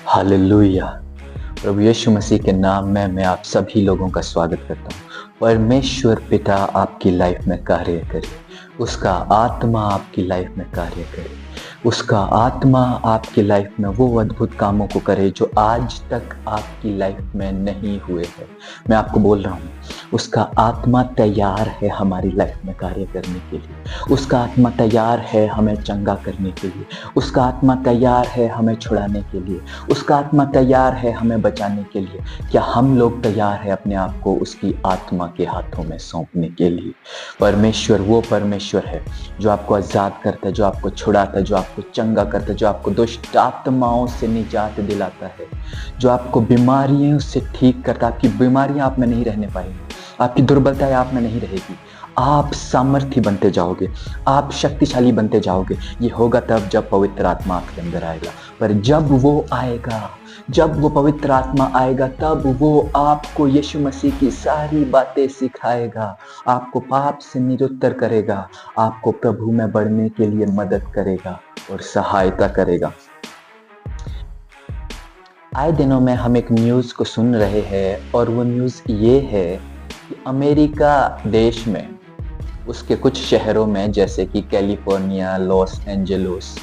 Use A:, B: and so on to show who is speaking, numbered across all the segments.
A: Hallelujah. प्रभु यीशु मसीह के नाम में मैं आप सभी लोगों का स्वागत करता हूँ। परमेश्वर पिता आपकी लाइफ में कार्य करे, उसका आत्मा आपकी लाइफ में कार्य करे, उसका आत्मा आपकी लाइफ में वो अद्भुत कामों को करे जो आज तक आपकी लाइफ में नहीं हुए हैं। मैं आपको बोल रहा हूँ, उसका आत्मा तैयार है हमारी लाइफ में कार्य करने के लिए। उसका आत्मा तैयार है हमें चंगा करने के लिए। उसका आत्मा तैयार है हमें छुड़ाने के लिए। उसका आत्मा तैयार है हमें बचाने के लिए। क्या हम लोग तैयार हैं अपने आप को उसकी आत्मा के हाथों में सौंपने के लिए? परमेश्वर वो परमेश्वर है जो आपको आजाद करता है, जो आपको छुड़ाता है, जो आपको चंगा करता है, जो आपको दुष्ट आत्माओं से निजात दिलाता है, जो आपको बीमारियों से ठीक करता है। आपकी बीमारियां आप में नहीं रहने पाएंगी, आपकी दुर्बलताएं आप में नहीं रहेगी। आप सामर्थ्य बनते जाओगे, आप शक्तिशाली बनते जाओगे। ये होगा तब जब पवित्र आत्मा आपके अंदर आएगा। पर जब वो आएगा, जब वो पवित्र आत्मा आएगा, तब वो आपको यीशु मसीह की सारी बातें सिखाएगा, आपको पाप से निरुत्तर करेगा, आपको प्रभु में बढ़ने के लिए मदद करेगा और सहायता करेगा। आए दिनों में हम एक न्यूज़ को सुन रहे हैं और वो न्यूज़ ये है कि अमेरिका देश में उसके कुछ शहरों में, जैसे कि कैलिफोर्निया, लॉस एंजेलिस,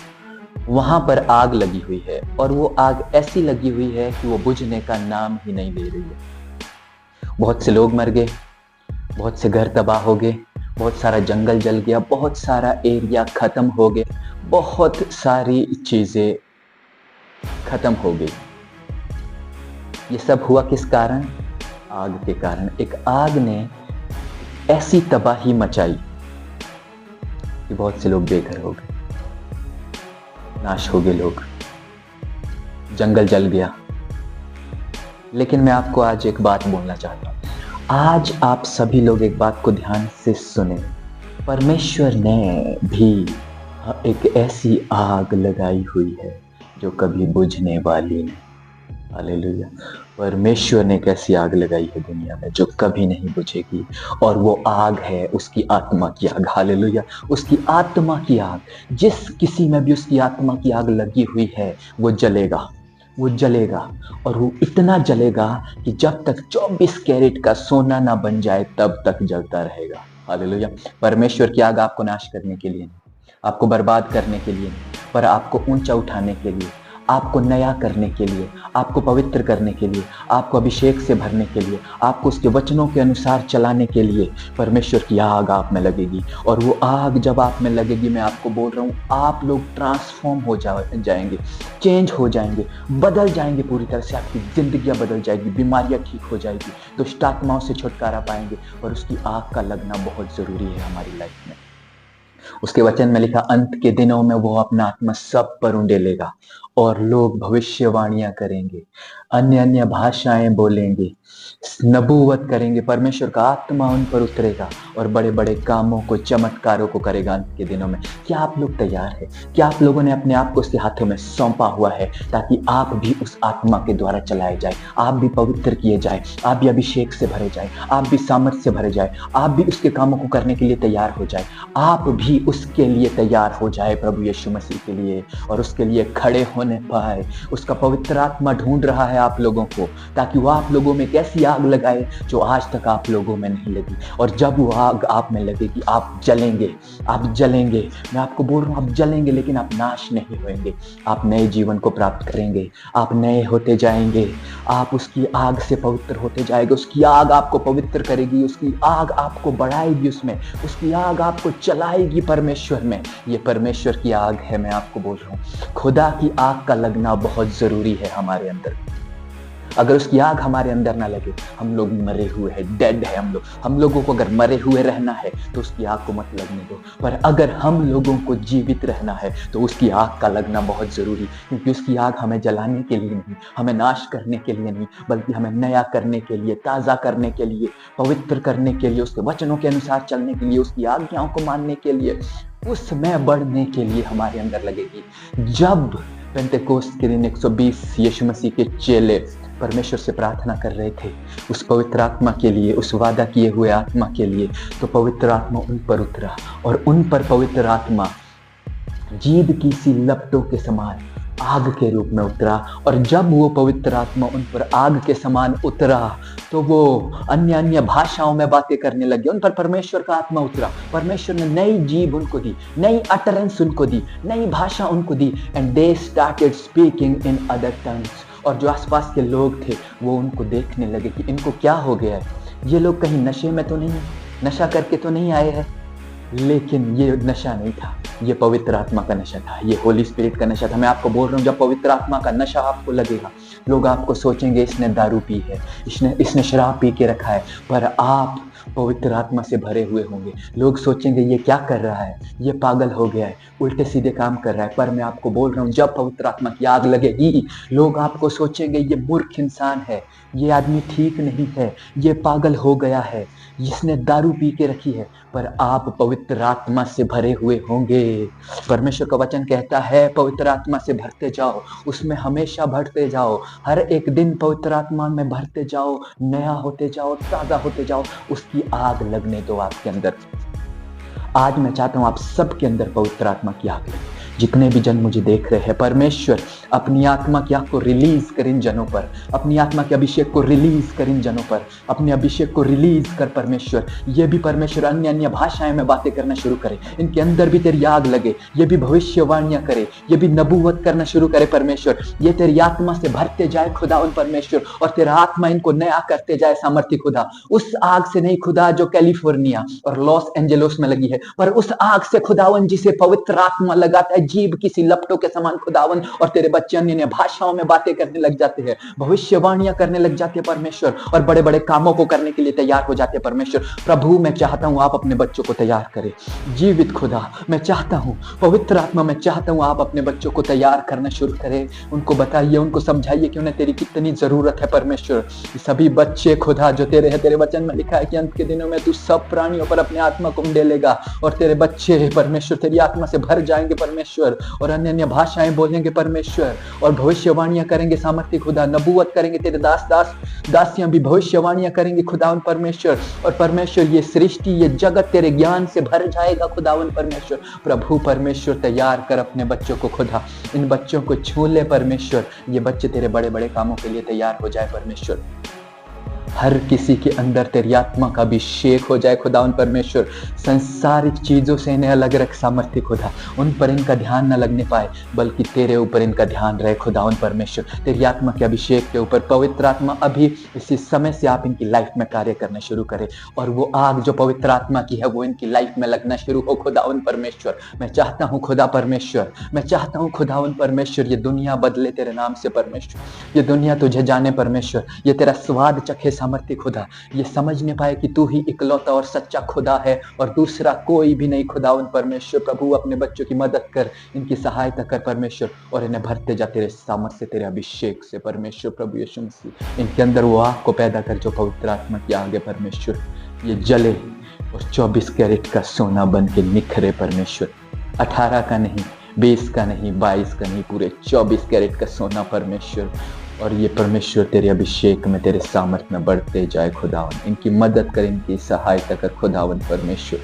A: वहाँ पर आग लगी हुई है। और वो आग ऐसी लगी हुई है कि वो बुझने का नाम ही नहीं ले रही है। बहुत से लोग मर गए, बहुत से घर तबाह हो गए, बहुत सारा जंगल जल गया, बहुत सारा एरिया खत्म हो गया, बहुत सारी चीज़ें खत्म हो गई। ये सब हुआ किस कारण? आग के कारण। एक आग ने ऐसी तबाही मचाई कि बहुत से लोग बेघर हो गए, नाश हो गए लोग, जंगल जल गया। लेकिन मैं आपको आज एक बात बोलना चाहता हूँ। आज आप सभी लोग एक बात को ध्यान से सुने। परमेश्वर ने भी एक ऐसी आग लगाई हुई है जो कभी बुझने वाली नहीं। हालेलुया। परमेश्वर ने एक ऐसी आग लगाई है दुनिया में जो कभी नहीं बुझेगी, और वो आग है उसकी आत्मा की आग। हालेलुया। उसकी आत्मा की आग, जिस किसी में भी उसकी आत्मा की आग लगी हुई है, वो जलेगा, वो जलेगा। और वो इतना जलेगा कि जब तक 24 कैरेट का सोना ना बन जाए तब तक जलता रहेगा। हालेलुया। परमेश्वर की आग आपको नाश करने के लिए नहीं, आपको बर्बाद करने के लिए नहीं, पर आपको ऊंचा उठाने के लिए, आपको नया करने के लिए, आपको पवित्र करने के लिए, आपको अभिषेक से भरने के लिए, आपको उसके वचनों के अनुसार चलाने के लिए परमेश्वर की आग आप में लगेगी। और वो आग जब आप में लगेगी, मैं आपको बोल रहा हूँ, आप लोग ट्रांसफॉर्म हो जाएंगे, चेंज हो जाएंगे, बदल जाएंगे पूरी तरह से। आपकी जिंदगियां बदल जाएगी, बीमारियां ठीक हो जाएगी, दुष्ट आत्माओं से छुटकारा पाएंगे। और उसकी आग का लगना बहुत जरूरी है हमारी लाइफ में। उसके वचन में लिखा, अंत के दिनों में वो अपना आत्मा सब पर उंडेलेगा और लोग भविष्यवाणियां करेंगे, अन्य अन्य भाषाएं बोलेंगे, नबूवत करेंगे। परमेश्वर का आत्मा उन पर उतरेगा और बड़े बड़े कामों को, चमत्कारों को करेगा अंत के दिनों में। क्या आप लोग तैयार हैं? क्या आप लोगों ने अपने आप को उसके हाथों में सौंपा हुआ है, ताकि आप भी उस आत्मा के द्वारा चलाए जाए, आप भी पवित्र किए जाए, आप भी अभिषेक से भरे जाए, आप भी सामर्थ्य से भरे जाए, आप भी उसके कामों को करने के लिए तैयार हो जाए, आप भी उसके लिए तैयार हो जाए प्रभु यीशु मसीह के लिए, और उसके लिए खड़े होने पाए। उसका पवित्र आत्मा ढूंढ रहा है आप लोगों को, ताकि वो आप लोगों में एक ऐसी आग लगाए जो आज तक आप लोगों में नहीं लगी। और जब वो आग आप में लगेगी, आप जलेंगे, आप जलेंगे। मैं आपको बोल रहा हूँ, आप जलेंगे, लेकिन आप नाश नहीं होंगे। आप नए जीवन को प्राप्त करेंगे, आप नए होते जाएंगे, आप उसकी आग से पवित्र होते जाएंगे। उसकी आग आपको पवित्र करेगी, उसकी आग आपको बढ़ाएगी, उसमें उसकी आग आपको चलाएगी परमेश्वर में। ये परमेश्वर की आग है, मैं आपको बोल रहा हूँ। खुदा की आग का लगना बहुत जरूरी है हमारे अंदर। अगर उसकी आग हमारे अंदर ना लगे, हम लोग मरे हुए हैं, डेड है हम लोगों को अगर मरे हुए रहना है तो उसकी आग को मत लगने दो। पर अगर हम लोगों को जीवित रहना है तो उसकी आग का लगना बहुत जरूरी, क्योंकि उसकी आग हमें जलाने के लिए नहीं, हमें नाश करने के लिए नहीं, बल्कि हमें नया करने के लिए, ताजा करने के लिए, पवित्र करने के लिए, उसके वचनों के अनुसार चलने के लिए, उसकी आज्ञाओं को मानने के लिए, उसमें बढ़ने के लिए हमारे अंदर लगेगी। जब पेंतेकोस्त के दिन 120 यीशु मसीह के चेले परमेश्वर से प्रार्थना कर रहे थे उस पवित्र आत्मा के लिए, उस वादा किए हुए आत्मा के लिए, तो पवित्र आत्मा उन पर उतरा और उन पर पवित्र आत्मा जीभ की सी लपटों के समान आग के रूप में उतरा। और जब वो पवित्र आत्मा उन पर आग के समान उतरा तो वो अन्य अन्य भाषाओं में बातें करने लगे। उन पर परमेश्वर का आत्मा उतरा, परमेश्वर ने नई जीभ उनको दी, नई अटरेंस उनको दी, नई भाषा उनको दी। And they started speaking in other tongues. और जो आसपास के लोग थे वो उनको देखने लगे कि इनको क्या हो गया है, ये लोग कहीं नशे में तो नहीं है, नशा करके तो नहीं आए हैं। लेकिन ये नशा नहीं था, ये पवित्र आत्मा का नशा था, ये होली स्पिरिट का नशा था। मैं आपको बोल रहा हूँ, जब पवित्र आत्मा का नशा आपको लगेगा, लोग आपको सोचेंगे इसने दारू पी है, इसने शराब पी के रखा है, पर आप पवित्र आत्मा से भरे हुए होंगे। लोग सोचेंगे ये क्या कर रहा है, ये पागल हो गया है, उल्टे सीधे काम कर रहा है। पर मैं आपको बोल रहा हूँ, जब पवित्र आत्मा की आग लगेगी, लोग आपको सोचेंगे ये मूर्ख इंसान है, ये आदमी ठीक नहीं है, ये पागल हो गया है, इसने दारू पी के रखी है। पर आप पवित्र आत्मा से भरे हुए होंगे। परमेश्वर का वचन कहता है पवित्र आत्मा से भरते जाओ, उसमें हमेशा भरते जाओ, हर एक दिन पवित्र आत्मा में भरते जाओ, नया होते जाओ, ताजा होते जाओ, उसकी आग लगने दो आपके अंदर। आज मैं चाहता हूं आप सबके अंदर पवित्र आत्मा की आग लगे। जितने भी जन मुझे देख रहे हैं, परमेश्वर अपनी आत्मा की आग को रिलीज कर इन जनों पर, अपनी आत्मा के अभिषेक को रिलीज कर इन जनों पर, अपने अभिषेक को रिलीज कर परमेश्वर। ये भी परमेश्वर अन्य अन्य भाषाएं में बातें करना शुरू करे, इनके अंदर भी तेरी आग लगे, ये भी भविष्यवाणियां करे, ये भी नबूवत करना शुरू करे परमेश्वर। ये तेरी आत्मा से भरते जाए खुदावन परमेश्वर, और तेरा आत्मा इनको नया करते जाए सामर्थ्य खुदा। उस आग से नहीं खुदा जो कैलिफोर्निया और लॉस एंजेलिस में लगी है, पर उस आग से खुदावन जिसे पवित्र आत्मा लगाता है जीभ किसी लपटों के समान खुदावन, और तेरे बच्चे अन्य भाषाओं में बातें करने लग जाते हैं, भविष्यवाणियां करने लग जाते हैं परमेश्वर, और बड़े बड़े कामों को करने के लिए तैयार हो जाते हैं परमेश्वर। प्रभु मैं चाहता हूं आप अपने बच्चों को तैयार करें, जीवित खुदा मैं चाहता हूं, पवित्र आत्मा मैं चाहता हूं आप अपने बच्चों को तैयार करना शुरू करें। उनको बताइए, उनको समझाइए कि उन्हें तेरी कितनी जरूरत है परमेश्वर। सभी बच्चे खुदा जो तेरे हैं, तेरे वचन में लिखा है कि अंत के दिनों में तू सब प्राणियों पर अपने आत्मा को उंडेलेगा, और तेरे बच्चे परमेश्वर तेरी आत्मा से भर जाएंगे परमेश्वर, और अन्य अन्य भाषाएं बोलेंगे परमेश्वर, और भविष्यवाणियां करेंगे सामर्थ्य खुदा, नबूवत करेंगे, तेरे दासियां भी भविष्यवाणियां करेंगे खुदावन परमेश्वर। और परमेश्वर ये सृष्टि, ये जगत तेरे ज्ञान से भर जाएगा खुदावन परमेश्वर। प्रभु परमेश्वर तैयार कर अपने बच्चों को खुदा, इन बच्चों को छू ले परमेश्वर, ये बच्चे तेरे बड़े बड़े कामों के लिए तैयार हो जाए परमेश्वर। हर किसी के अंदर तेरी आत्मा का अभिषेक हो जाए खुदावन परमेश्वर। संसारिक चीजों से इन्हें अलग रख सामर्थ्य खुदा, उन पर इनका ध्यान न लगने पाए, बल्कि तेरे ऊपर इनका ध्यान रहे खुदावन परमेश्वर। तेरी आत्मा के अभिषेक के ऊपर पवित्र आत्मा अभी इसी समय से आप इनकी लाइफ में कार्य करना शुरू करें, और वो आग जो पवित्र आत्मा की है वो इनकी लाइफ में लगना शुरू हो खुदावन परमेश्वर। मैं चाहता हूँ खुदा परमेश्वर, मैं चाहता हूँ खुदावन परमेश्वर, ये दुनिया बदले तेरे नाम से परमेश्वर, ये दुनिया तुझे जाने परमेश्वर, ये तेरा स्वाद चखे सामर्थ्य खुदा, ये समझने पाए कि तू ही इकलौता और सच्चा खुदा है और दूसरा कोई भी नहीं खुदावन परमेश्वर। प्रभु अपने बच्चों की मदद कर, इनकी सहायता कर परमेश्वर, और इन्हें भरते जा तेरे सामर्थ्य से, तेरे अभिषेक से परमेश्वर। प्रभु यीशु मसीह इनके अंदर वो आग को पैदा कर जो पवित्र आत्मा की आग है परमेश्वर, ये जले और 24 कैरेट का सोना बन के निखरे परमेश्वर। 18 का नहीं, 20 का नहीं, 22 का नहीं, पूरे 24 कैरेट का सोना परमेश्वर। और ये परमेश्वर तेरे अभिषेक में, तेरे सामर्थ्य में बढ़ते जाए खुदावन। इनकी मदद कर, इनकी सहायता कर खुदावन परमेश्वर।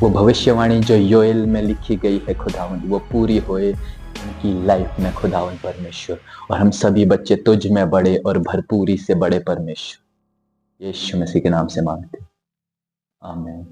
A: वो भविष्यवाणी जो योएल में लिखी गई है खुदावन, वो पूरी होए इनकी लाइफ में खुदावन परमेश्वर। और हम सभी बच्चे तुझ में बड़े और भरपूरी से बड़े परमेश्वर, यीशु मसीह के नाम से मांगते, आमीन।